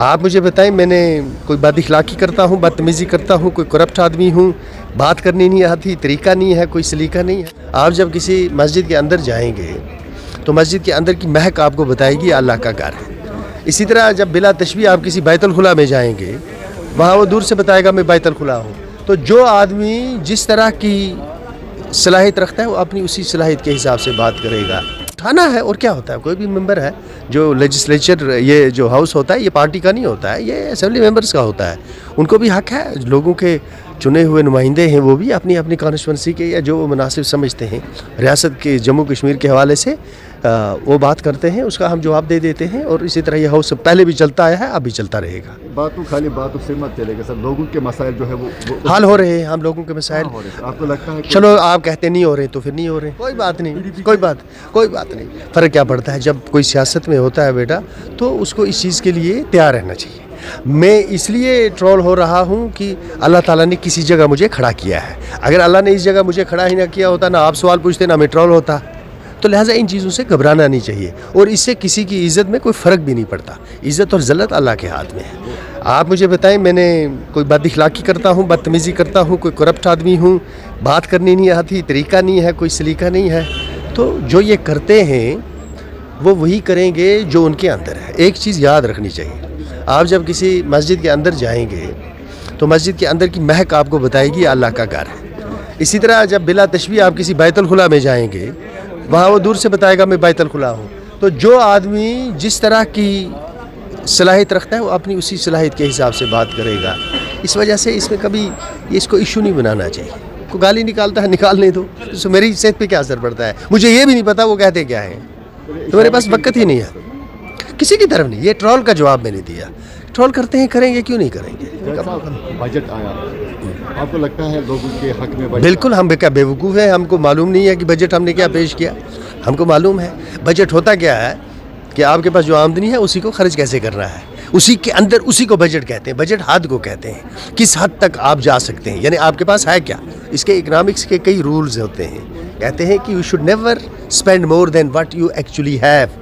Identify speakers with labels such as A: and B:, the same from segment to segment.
A: आप मुझे बताएं, मैंने कोई बदअखलाक़ी करता हूँ, बदतमीज़ी करता हूँ, कोई करप्ट आदमी हूँ, बात करनी नहीं आती, तरीका नहीं है, कोई सलीका नहीं है। आप जब किसी मस्जिद के अंदर जाएंगे तो मस्जिद के अंदर की महक आपको बताएगी अल्लाह का घर है। इसी तरह जब बिला तशबीह आप किसी बैतुल खुला में जाएंगे, वहाँ वो दूर से बताएगा मैं बैतुल खुला हूँ। तो जो आदमी जिस तरह की सलाहियत रखता है वो अपनी उसी सलाहियत के हिसाब से बात करेगा। उठाना है और क्या होता है, कोई भी मेंबर है जो लेजिस्लेचर, ये जो हाउस होता है ये पार्टी का नहीं होता है, ये असेंबली मेंबर्स का होता है। उनको भी हक है, लोगों के चुने हुए नुमाइंदे हैं, वो भी अपनी अपनी कॉन्स्टिट्यूंसी के या जो वो मुनासिब समझते हैं रियासत के जम्मू कश्मीर के हवाले से वो बात करते हैं, उसका हम जवाब दे देते हैं। और इसी तरह ये हाउस पहले भी चलता आया है, अब भी चलता रहेगा।
B: खाली बातों से मत चलेगा सर, लोगों के मसाइल जो है वो
A: हाल हो रहे हैं। हम लोगों के मसाइल
B: आपको लगता है
A: चलो आप कहते नहीं हो रहे तो फिर नहीं हो रहे, कोई बात नहीं, कोई बात नहीं। फ़र्क क्या पड़ता है, जब कोई सियासत में होता है बेटा तो उसको इस चीज़ के लिए तैयार रहना चाहिए। मैं इसलिए ट्रोल हो रहा हूँ कि अल्लाह ताला ने किसी जगह मुझे खड़ा किया है। अगर अल्लाह ने इस जगह मुझे खड़ा ही ना किया होता, ना आप सवाल पूछते, ना मैं ट्रोल होता। तो लिहाजा इन चीज़ों से घबराना नहीं चाहिए और इससे किसी की इज़्ज़त में कोई फ़र्क भी नहीं पड़ता। इज़्ज़त और ज़ल्लत अल्लाह के हाथ में है। आप मुझे बताएं, मैंने कोई बदअखलाक़ी करता हूँ, बदतमीज़ी करता हूँ, कोई करप्ट आदमी हूँ, बात करनी नहीं आती, तरीका नहीं है, कोई सलीका नहीं है। तो जो ये करते हैं वो वही करेंगे जो उनके अंदर है। एक चीज़ याद रखनी चाहिए, आप जब किसी मस्जिद के अंदर जाएंगे तो मस्जिद के अंदर की महक आपको बताएगी अल्लाह का घर है। इसी तरह जब बिला तशबीह आप किसी बैतुल खुला में जाएंगे, वहाँ वो दूर से बताएगा मैं बैतुल खुला हूँ। तो जो आदमी जिस तरह की सलाहियत रखता है वो अपनी उसी सलाहियत के हिसाब से बात करेगा। इस वजह से इसमें कभी इसको इशू नहीं बनाना चाहिए। कोई गाली निकालता है, निकालने दो, तो मेरी सेहत पे क्या असर पड़ता है, मुझे ये भी नहीं पता वो कहते क्या है, तो मेरे पास वक्त ही नहीं है किसी की तरफ नहीं। ये ट्रोल का जवाब मैंने दिया, ट्रोल करते हैं, करेंगे क्यों नहीं करेंगे।
B: बजट आया, आपको लगता है लोगों के हक में बजट?
A: बिल्कुल, हम क्या बेवकूफ़ हैं, हमको मालूम नहीं है कि बजट हमने क्या पेश किया। हमको मालूम है बजट होता क्या है कि आपके पास जो आमदनी है उसी को खर्च कैसे करना है, उसी के अंदर उसी को बजट कहते हैं। बजट हद को कहते हैं, किस हद तक आप जा सकते हैं, यानी आपके पास है क्या। इसके इकनॉमिक्स के कई रूल्स होते हैं, कहते हैं कि you should never spend more than what you actually have.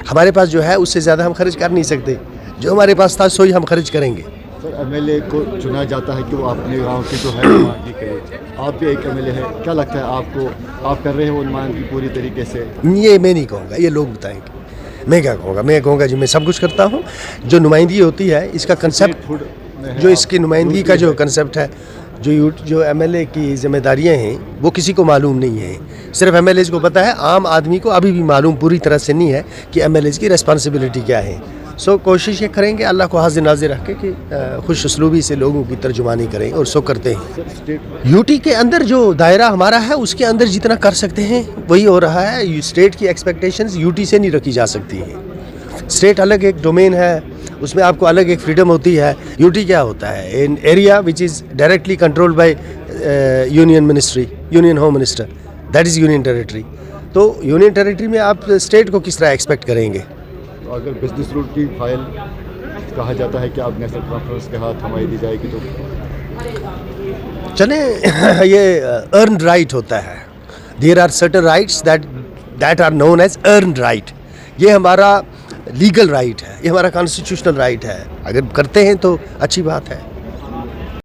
A: हमारे पास जो है उससे ज़्यादा हम खर्च कर नहीं सकते, जो हमारे पास था सो ही हम खर्च करेंगे।
B: सर, एमएलए को चुना जाता है कि वो अपने गांव के जो है नुमाइंदगी करे। आप भी एक एमएलए है, क्या लगता है आपको, आप कर रहे हैं वो नुमाइंदगी पूरी तरीके से?
A: ये मैं नहीं कहूँगा, ये लोग बताएंगे। मैं क्या कहूँगा, मैं कहूँगा जी मैं सब कुछ करता हूँ। जो नुमाइंदगी होती है इसका कंसेप्ट, जो इसकी नुमाइंदगी का जो कंसेप्ट है, जो एमएलए की जिम्मेदारियां हैं वो किसी को मालूम नहीं है। सिर्फ एमएलए को पता है, आम आदमी को अभी भी मालूम पूरी तरह से नहीं है कि एमएलए की रिस्पॉन्सिबिलिटी क्या है। सो कोशिश ये करेंगे अल्लाह को हाजिर नाजिर रख के कि खुश उसलूबी से लोगों की तर्जुमानी करें, और सो करते हैं। यूटी के अंदर जो दायरा हमारा है उसके अंदर जितना कर सकते हैं वही हो रहा है। स्टेट की एक्सपेक्टेशंस यूटी से नहीं रखी जा सकती हैं। स्टेट अलग एक डोमेन है, उसमें आपको अलग एक फ्रीडम होती है। यूटी क्या होता है, in area which is directly controlled by union ministry, union home minister, that is union territory. तो यूनियन टेरिटरी में आप स्टेट को किस तरह एक्सपेक्ट करेंगे।
B: अगर बिजनेस रूट की फाइल कहा जाता है कि आप नेशनल कॉन्फ्रेंस के हाथ थमाई दी जाएगी तो
A: चले ये अर्न राइट होता है। There are certain rights that are known as earn right. ये हमारा लीगल राइट है, ये हमारा कॉन्स्टिट्यूशनल राइट है। अगर करते हैं तो अच्छी बात है।